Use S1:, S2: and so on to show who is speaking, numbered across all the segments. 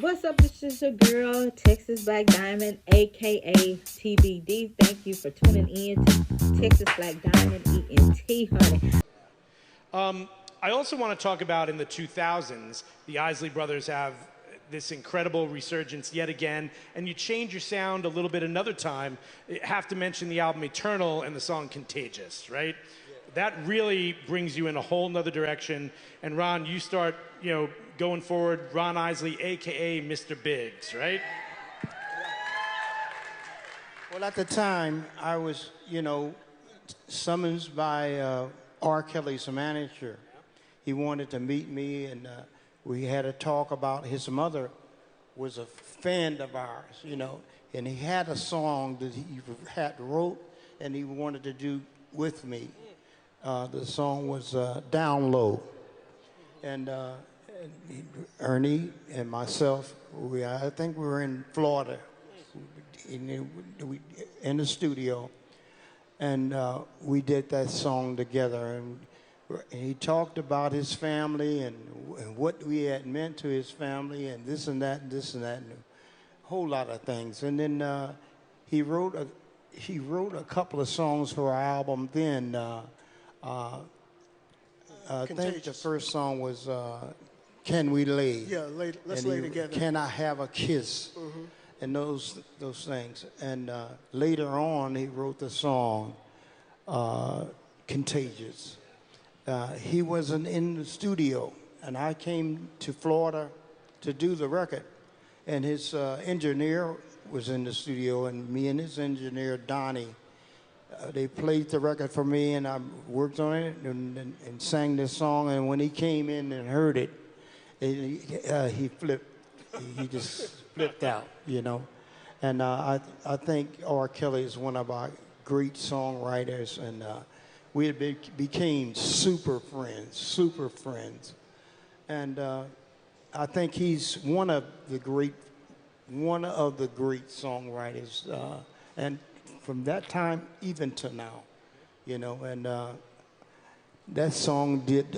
S1: What's up? This is your girl, Texas Black Diamond, aka TBD. Thank you for tuning in to Texas Black Diamond ENT, honey.
S2: I also want to talk about in the 2000s, the Isley Brothers have this incredible resurgence yet again, and you change your sound a little bit another time. You have to mention the album Eternal and the song Contagious, right? Yeah. That really brings you in a whole nother direction. And Ron, you start, going forward, Ron Isley, AKA Mr. Biggs, right?
S3: Well, at the time, I was, summoned by R.Kelly's manager. He wanted to meet me, and we had a talk about his mother was a fan of ours, and he had a song that he had wrote and he wanted to do with me. The song was Down Low. And Ernie and myself, I think we were in Florida in the studio, and we did that song together. And he talked about his family and what we had meant to his family and this and that and this and that and a whole lot of things. And then he wrote a couple of songs for our album then. I think the first song was Can We Lay?
S4: Yeah, let's lay together.
S3: Can I Have a Kiss? Mm-hmm. And those things. And later on, he wrote the song Contagious. He wasn't in the studio, and I came to Florida to do the record. And his engineer was in the studio, and me and his engineer, Donnie, they played the record for me, and I worked on it and sang this song. And when he came in and heard it, he flipped. He just flipped out, And I think R. Kelly is one of our great songwriters, and we had became super friends. And I think he's one of the great songwriters. And from that time even to now, and that song did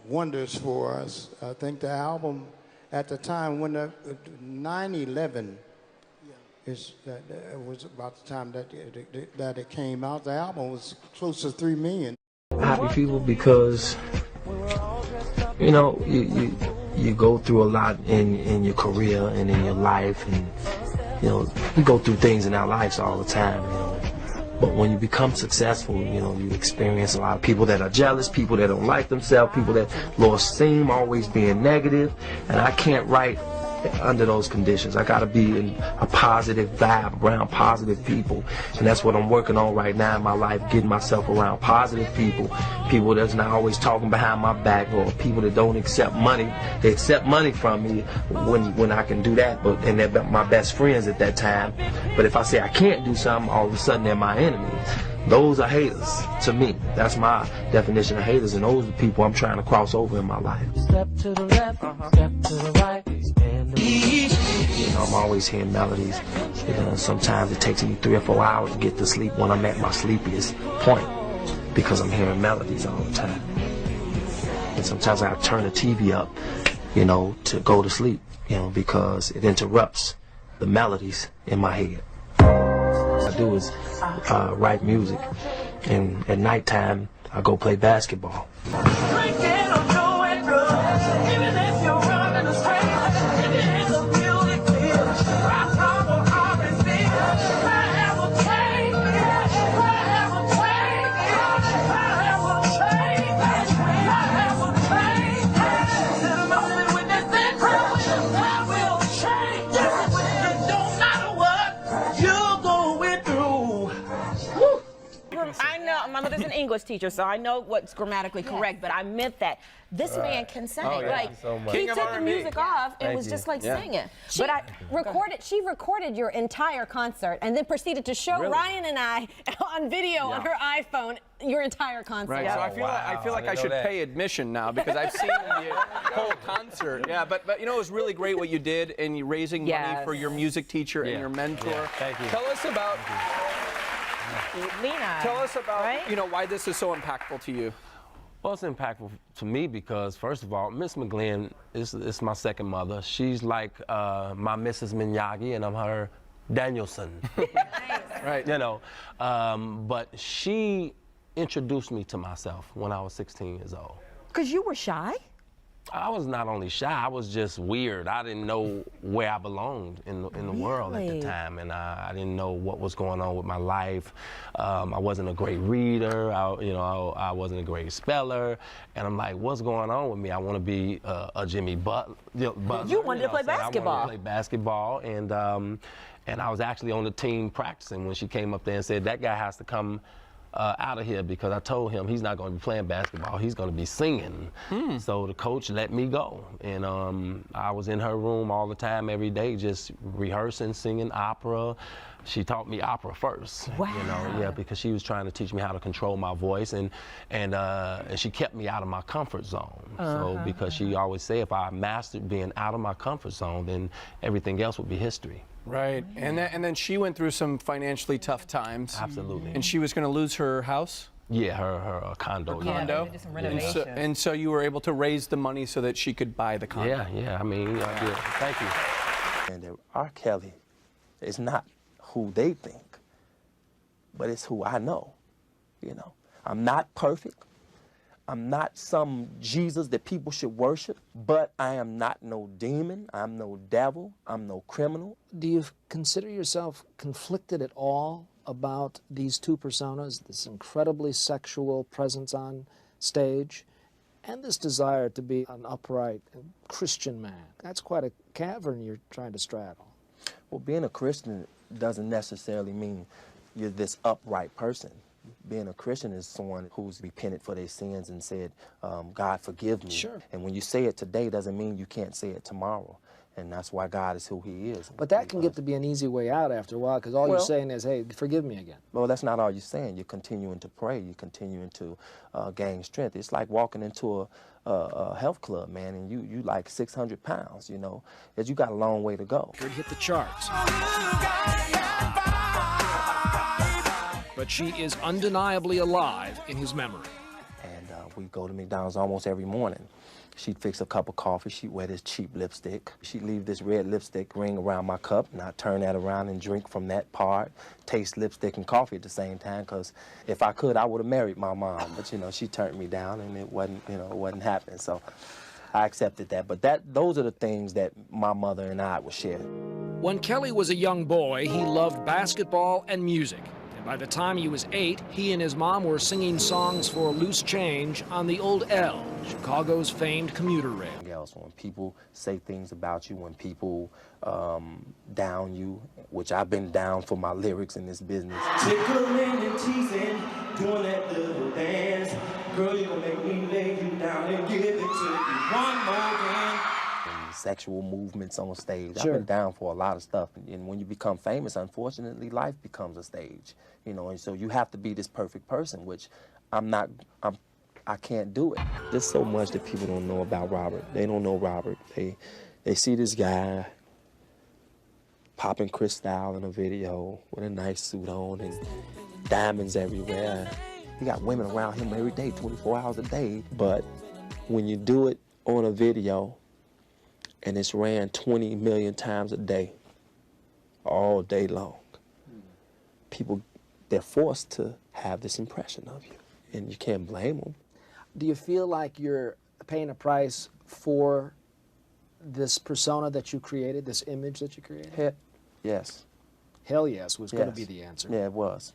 S3: wonders for us. I think the album at the time when the 9/11 was about the time that it came out. The album was close to 3 million.
S5: Happy people because you go through a lot in your career and in your life, and we go through things in our lives all the time. But when you become successful, you experience a lot of people that are jealous, people that don't like themselves, people that lost steam, always being negative, and I can't write under those conditions. I gotta be in a positive vibe around positive people, and that's what I'm working on right now in my life, getting myself around positive people that's not always talking behind my back, or people that don't accept money. They accept money from me when I can do that, and they're my best friends at that time. But if I say I can't do something, all of a sudden they're my enemies. Those are haters to me. That's my definition of haters, and those are the people I'm trying to cross over in my life. Step to the left, step to the right. I'm always hearing melodies. Sometimes it takes me 3 or 4 hours to get to sleep when I'm at my sleepiest point, because I'm hearing melodies all the time. And sometimes I turn the TV up, to go to sleep, because it interrupts the melodies in my head. What I do is write music, and at nighttime I go play basketball.
S6: My mother's an English teacher, so I know what's grammatically correct, but I meant that. This man can sing. He took the music off and was just like singing.
S7: She recorded your entire concert and then proceeded to show Ryan and I on video on her iPhone your entire concert.
S8: Right, so I feel like I should pay admission now because I've seen the whole concert. Yeah, but it was really great what you did in raising money for your music teacher and your mentor.
S9: Thank you.
S8: Tell us about
S6: Lena.
S8: Tell us about why this is so impactful to you.
S5: Well, it's impactful to me because, first of all, Miss McGlynn is my second mother. She's like my Mrs. Miyagi, and I'm her Danielson. Right. You know, but she introduced me to myself when I was 16 years old.
S6: Because you were shy?
S5: I was not only shy, I was just weird. I didn't know where I belonged in the world at the time, and I didn't know what was going on with my life. I wasn't a great reader, I wasn't a great speller, and I'm like, what's going on with me? I want to be a Jimmy Butler.
S6: You wanted to play basketball.
S5: I wanted to play basketball, and I was actually on the team practicing when she came up there and said, that guy has to come out of here, because I told him he's not going to be playing basketball, he's going to be singing. So the coach let me go, and I was in her room all the time, every day, just rehearsing, singing opera. She taught me opera first.
S6: Wow.
S5: You know, yeah, because she was trying to teach me how to control my voice, and she kept me out of my comfort zone. So because she always said if I mastered being out of my comfort zone, then everything else would be history.
S8: Right, and then she went through some financially tough times.
S5: Absolutely.
S8: And she was going to lose her house?
S5: Yeah, her condo.
S8: Her condo.
S6: Just some renovations.
S8: And so you were able to raise the money so that she could buy the condo.
S5: Yeah, I mean, yeah. Thank you.
S4: And R.kelly is not who they think, but it's who I know. You know, I'm not perfect. I'm not some Jesus that people should worship, but I am not no demon, I'm no devil, I'm no criminal.
S9: Do you consider yourself conflicted at all about these two personas, this incredibly sexual presence on stage, and this desire to be an upright Christian man? That's quite a cavern you're trying to straddle.
S4: Well, being a Christian doesn't necessarily mean you're this upright person. Being a Christian is someone who's repented for their sins and said, God, forgive me.
S9: Sure.
S4: And when you say it today doesn't mean you can't say it tomorrow. And that's why God is who he is.
S9: But that can get to be an easy way out after a while, because all you're saying is, hey, forgive me again.
S4: Well, that's not all you're saying. You're continuing to pray. You're continuing to gain strength. It's like walking into a health club, man, and you like 600 pounds, you know. You got a long way to go.
S9: Could hit the charts. But she is undeniably alive in his memory.
S4: And we go to McDonald's almost every morning. She'd fix a cup of coffee. She'd wear this cheap lipstick. She'd leave this red lipstick ring around my cup, and I'd turn that around and drink from that part, taste lipstick and coffee at the same time, because if I could, I would have married my mom. But, you know, she turned me down, and it wasn't happening. So I accepted that. But those are the things that my mother and I would share.
S9: When Kelly was a young boy, he loved basketball and music. By the time he was 8, he and his mom were singing songs for Loose Change on the Old L, Chicago's famed commuter rail.
S4: When people say things about you, when people down you, which I've been down for my lyrics in this business. Tickling and teasing, doing that little dance. Girl, you gonna make me lay you down and give it to you one more again. Sexual movements on stage.
S9: Sure.
S4: I've been down for a lot of stuff. And when you become famous, unfortunately, life becomes a stage. You know, and so you have to be this perfect person, which I can't do it. There's so much that people don't know about Robert. They don't know Robert. They see this guy popping crystal in a video with a nice suit on and diamonds everywhere. He got women around him every day, 24 hours a day. But when you do it on a video, and it's ran 20 million times a day, all day long, people, they're forced to have this impression of you, and you can't blame them.
S9: Do you feel like you're paying a price for this persona that you created, this image that you created?
S4: Yes.
S9: Hell yes was going to be the answer.
S4: Yeah, it was.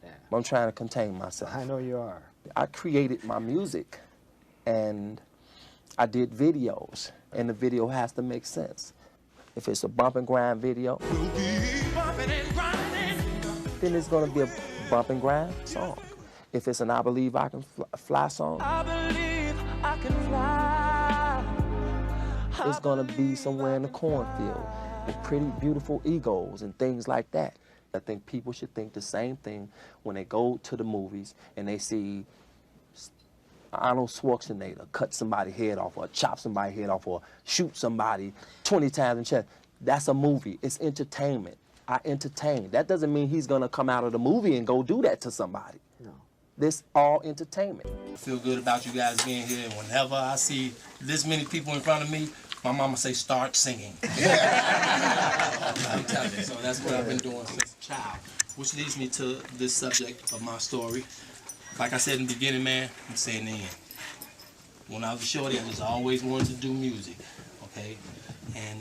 S4: Yeah. I'm trying to contain myself.
S9: I know you are. I
S4: created my music, and I did videos, and the video has to make sense. If it's a bump and grind video, then it's gonna be a bump and grind song. If it's an I Believe I Can Fly song, I believe I can fly. It's gonna be somewhere in the cornfield with pretty, beautiful egos and things like that. I think people should think the same thing when they go to the movies and they see Arnold Schwarzenegger cut somebody's head off, or chop somebody's head off, or shoot somebody 20 times in the chest. That's a movie. It's entertainment. I entertain. That doesn't mean he's gonna come out of the movie and go do that to somebody. No. This all entertainment.
S5: I feel good about you guys being here, and whenever I see this many people in front of me, my mama say, start singing. I'm telling you, so that's what I've been doing since a child. Which leads me to this subject of my story. Like I said in the beginning, man, I'm saying the end. When I was a shorty, I just always wanted to do music, okay? And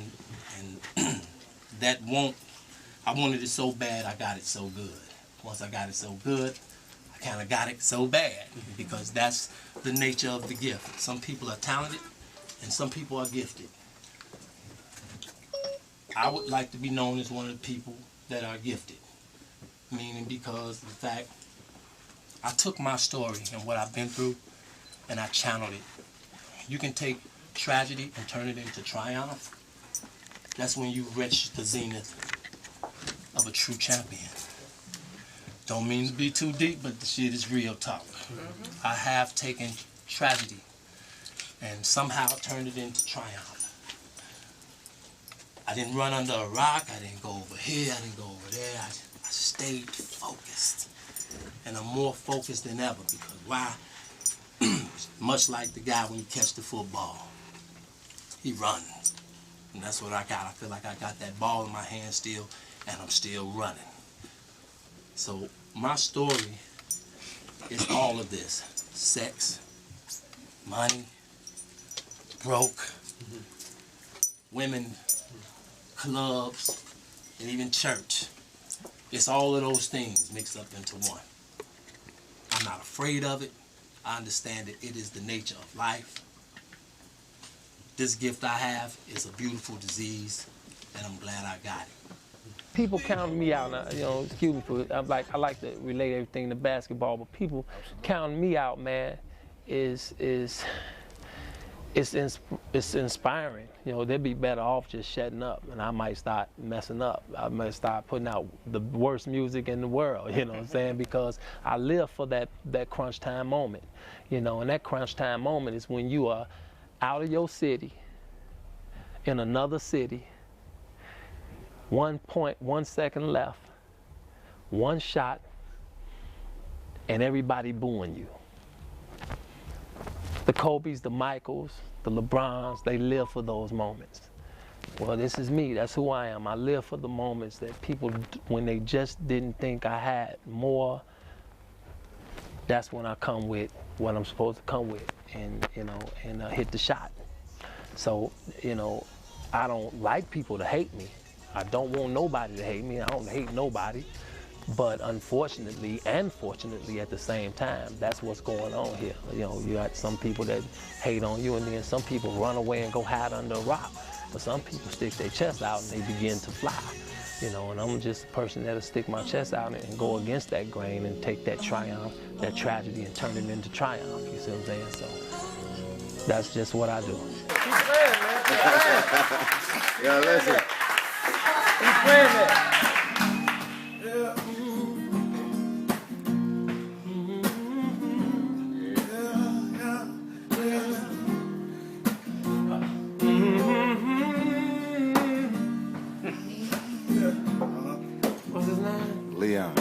S5: I wanted it so bad, I got it so good. Once I got it so good, I kind of got it so bad, because that's the nature of the gift. Some people are talented, and some people are gifted. I would like to be known as one of the people that are gifted, meaning because of the fact I took my story and what I've been through, and I channeled it. You can take tragedy and turn it into triumph. That's when you reach the zenith of a true champion. Don't mean to be too deep, but the shit is real talk. I have taken tragedy and somehow turned it into triumph. I didn't run under a rock, I didn't go over here, I didn't go over there. I stayed focused. And I'm more focused than ever, because why? Much like the guy when you catch the football, he runs. And that's what I got. I feel like I got that ball in my hand still, and I'm still running. So my story is all of this: sex, money, broke, women, clubs, and even church. It's all of those things mixed up into one. I'm not afraid of it. I understand that it is the nature of life. This gift I have is a beautiful disease, and I'm glad I got it.
S4: People counting me out, now, excuse me for, I like to relate everything to basketball, but people counting me out, man, it's inspiring. They'd be better off just shutting up, and I might start messing up. I might start putting out the worst music in the world, you know what I'm saying? Because I live for that crunch time moment, and that crunch time moment is when you are out of your city, in another city, 1 second left, one shot, and everybody booing you. The Kobes, the Michaels, the LeBrons, they live for those moments. Well, this is me. That's who I am. I live for the moments that people, when they just didn't think I had more, that's when I come with what I'm supposed to come with, and hit the shot. So, I don't like people to hate me. I don't want nobody to hate me. I don't hate nobody. But unfortunately and fortunately at the same time, that's what's going on here. You got some people that hate on you, and then some people run away and go hide under a rock. But some people stick their chest out and they begin to fly. And I'm just a person that'll stick my chest out and go against that grain and take that triumph, that tragedy, and turn it into triumph. You see what I'm saying? So that's just what I do.
S10: Keep playing, man. Keep playing.
S11: Yeah, listen.
S10: Keep playing, man.
S11: What's his name? Leon.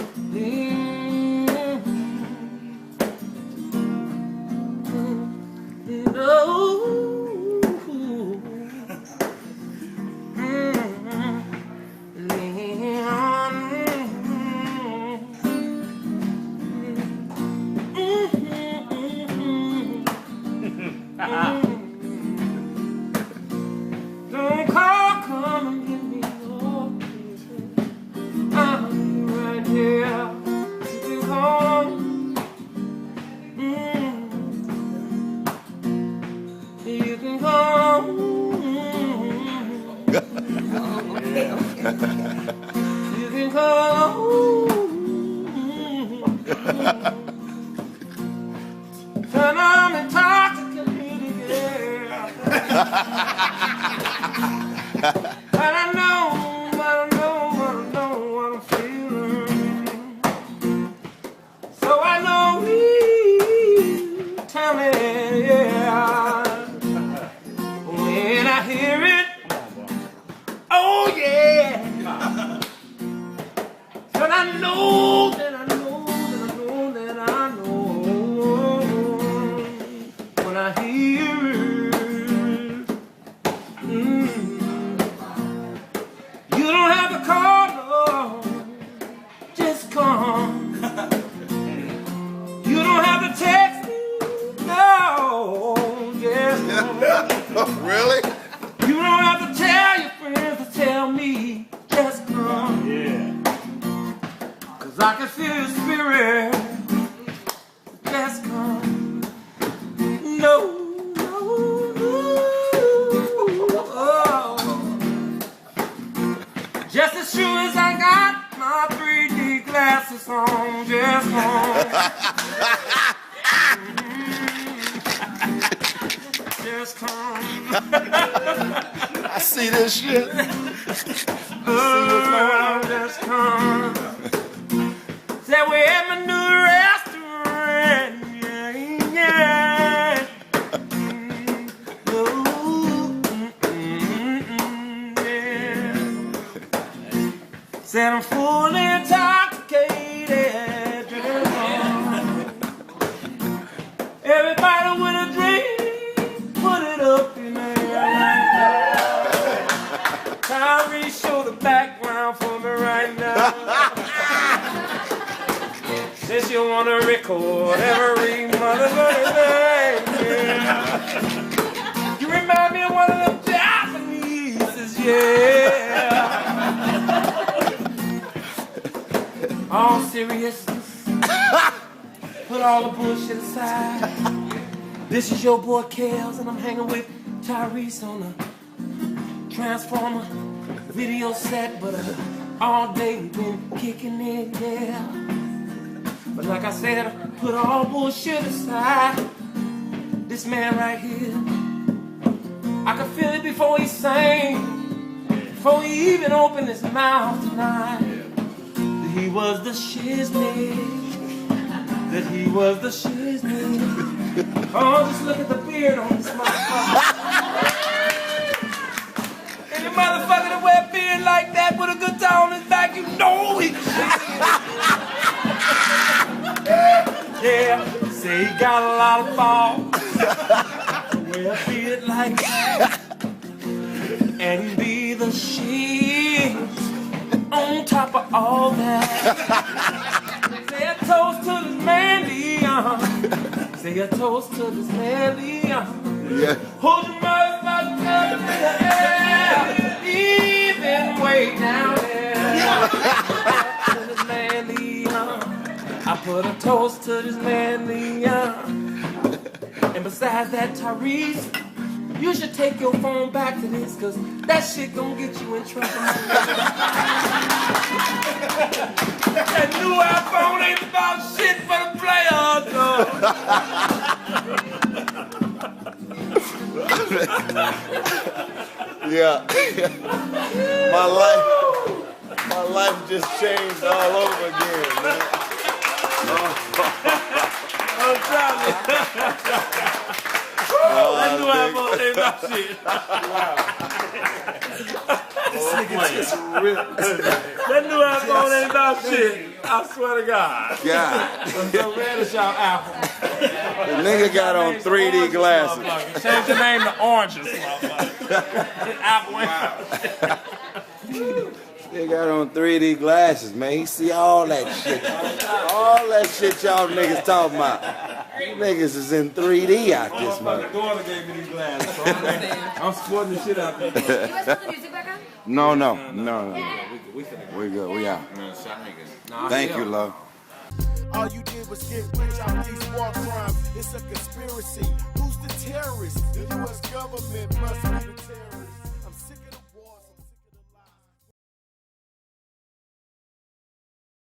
S10: Don't call, come and give me your kisses. I'll be right here. You can call. You can call. You can call. Turn on and talk to the lady girl. But I know what I'm feeling. So I know you tell me, yeah. When I hear it, oh yeah. But I know that I know that I know that I know.
S11: Really?
S10: You don't have to tell your friends to tell me, just come.
S11: Yeah.
S10: 'Cause I can feel your spirit, just come. No, no, no. Oh. Just as sure as I got my 3D glasses on, just come. Just come.
S11: I see this shit.
S10: Just come. Said we at my new restaurant. Yeah, yeah. Yeah. Said I'm fully intoxicated. Everybody with a drink, put it up in the air. Tyree, show the background for me right now. Since you want to record every motherfucking thing, yeah. You remind me of one of them Japanese, yeah. All seriousness, put all the bullshit aside. This is your boy Kels, and I'm hanging with Tyrese on a Transformer video set, but all day we've been kicking it, yeah. But like I said, put all bullshit aside. This man right here, I could feel it before he sang, before he even opened his mouth tonight. That he was the shiznit, that he was the shiznit. Oh, just look at the beard on this motherfucker. Any motherfucker that wear a beard like that with a guitar on his back, you know he yeah, say he got a lot of balls. Wear a beard like that and be the shit on top of all that. Say a toast to this man, Leon. Say a toast to this man, Leon.
S11: Yeah.
S10: Hold your motherfucking up in the air, even way down there. To this man, Leon. I put a toast to this man, Leon. And besides that, Tyrese, you should take your phone back to this, cause that shit gonna get you in trouble. That new iPhone ain't about shit for the players, though.
S11: Yeah. My life just changed all over again, man.
S10: I'm trying to. That new iPhone ain't about shit. That new iPhone ain't about shit. I swear to God.
S11: God.
S10: I'm so mad at y'all Apple.
S11: The nigga got on 3D glasses.
S10: Change the name to Oranges, Apple.
S11: They got on 3D glasses, man. He see all that shit. All that shit y'all niggas talking about. You niggas is in 3D out this
S10: My
S11: month.
S10: daughter gave me these glasses, so I'm sporting the shit out there.
S12: You guys put the music back on?
S11: No. We good. We out. Thank you, love.
S13: All you did was get rich out these war crimes. It's a conspiracy. Who's the terrorist? The U.S. government must be the terrorist.